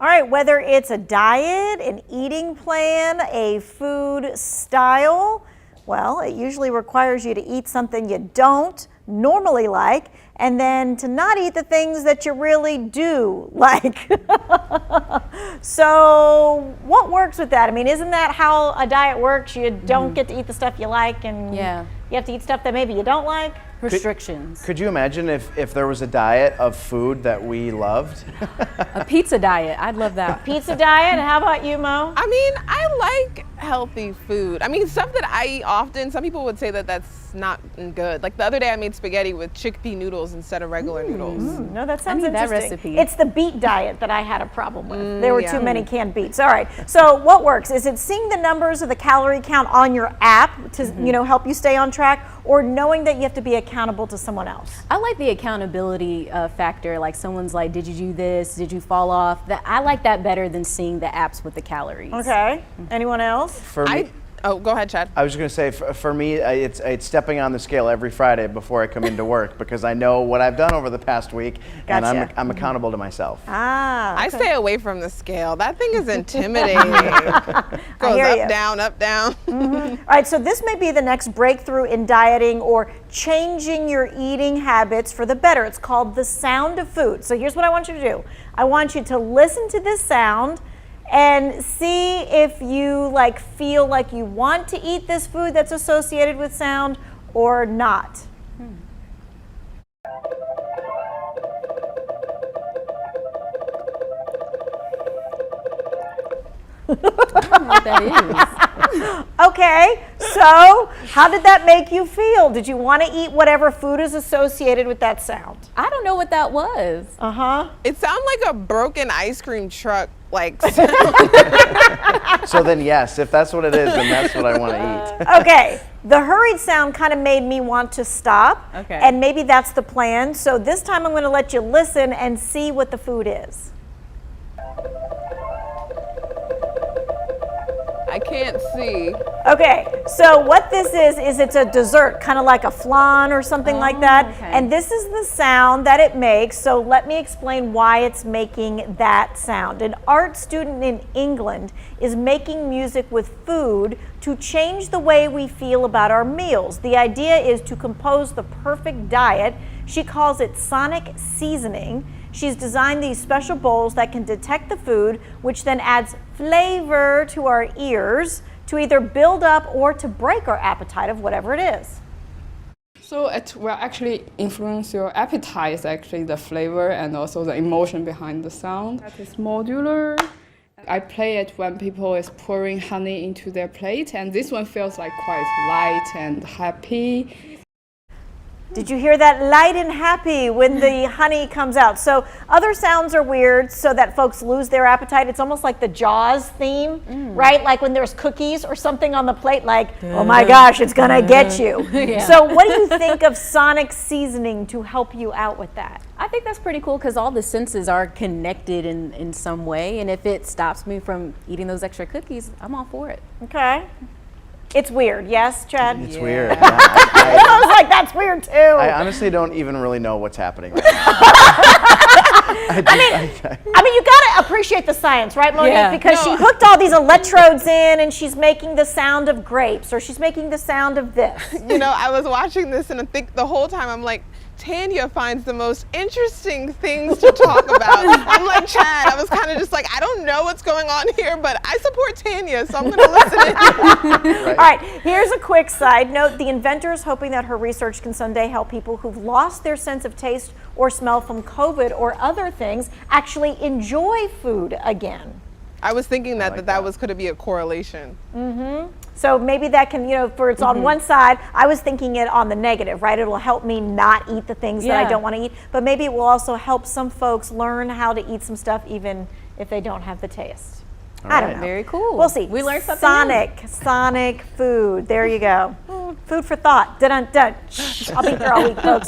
All right, whether it's a diet, an eating plan, a food style, well, it usually requires you to eat something you don't normally like, and then to not eat the things that you really do like. So what works with that? I mean, isn't that how a diet works? You don't get to eat the stuff you like, and you have to eat stuff that maybe you don't like? Restrictions. Could you imagine if there was a diet of food that we loved? A pizza diet. I'd love that. Pizza diet? How about you, Mo? I mean, I like healthy food. I mean, stuff that I eat often, some people would say that that's not good. Like the other day I made spaghetti with chickpea noodles instead of regular noodles. No, that sounds I need that interesting. recipe. It's the beet diet that I had a problem with. There were too many canned beets. All right. So what works? Is it seeing the numbers of the calorie count on your app to help you stay on track, or knowing that you have to be accountable to someone else? I like the accountability factor. Like someone's like, did you do this? Did you fall off? I like that better than seeing the apps with the calories. Okay. Anyone else? For me, Oh, go ahead, Chad. I was just going to say, for me, it's stepping on the scale every Friday before I come into work because I know what I've done over the past week, and Gotcha. I'm accountable to myself. I stay away from the scale. That thing is intimidating. Goes hear up, you. down, up, down. All right, so this may be the next breakthrough in dieting or changing your eating habits for the better. It's called the sound of food. So here's what I want you to do. I want you to listen to this sound and see if you feel like you want to eat this food that's associated with sound or not. I don't know what that is. Okay, so how did that make you feel? Did you want to eat whatever food is associated with that sound? I don't know what that was. It sounds like a broken ice cream truck. So then, yes, if that's what it is, then that's what I want to eat. Okay, the hurried sound kind of made me want to stop. Okay. And maybe that's the plan. So this time I'm going to let you listen and see what the food is. I can't see. Okay, so what this is it's a dessert, kind of like a flan or something like that. okay. And this is the sound that it makes. So let me explain why it's making that sound. An art student in England is making music with food to change the way we feel about our meals. The idea is to compose the perfect diet. She calls it sonic seasoning. She's designed these special bowls that can detect the food, which then adds flavor to our ears to either build up or to break our appetite of whatever it is. So it will actually influence your appetite, actually the flavor and also the emotion behind the sound. That is modular. I play it when people is pouring honey into their plate, and this one feels like quite light and happy. Did you hear that? Light and happy when the honey comes out. So other sounds are weird so that folks lose their appetite. It's almost like the Jaws theme, right? Like when there's cookies or something on the plate, like, oh my gosh, it's gonna get you. So what do you think of sonic seasoning to help you out with that? I think that's pretty cool because all the senses are connected in some way. And if it stops me from eating those extra cookies, I'm all for it. Okay. It's weird, yes, Chad? It's weird. I was like, that's weird too. I honestly don't even really know what's happening right now. I mean, you gotta appreciate the science, right, Monique? Yeah. Because she hooked all these electrodes in, and she's making the sound of grapes, or she's making the sound of this. You know, I was watching this and I think the whole time I'm like, Tanya finds the most interesting things to talk about. I'm like, Chad, I was kind of just like, I don't know what's going on here, but I support Tanya, so I'm going to listen in. All right, here's a quick side note. The inventor is hoping that her research can someday help people who've lost their sense of taste or smell from COVID or other things actually enjoy food again. I was thinking that could be a correlation. So maybe that can, for it's on one side, I was thinking it on the negative, right? It'll help me not eat the things that I don't want to eat, but maybe it will also help some folks learn how to eat some stuff even if they don't have the taste. I don't know. Very cool. We'll see. We learned something Sonic food. There you go. Food for thought. Dun dun dun. I'll be here all week, folks.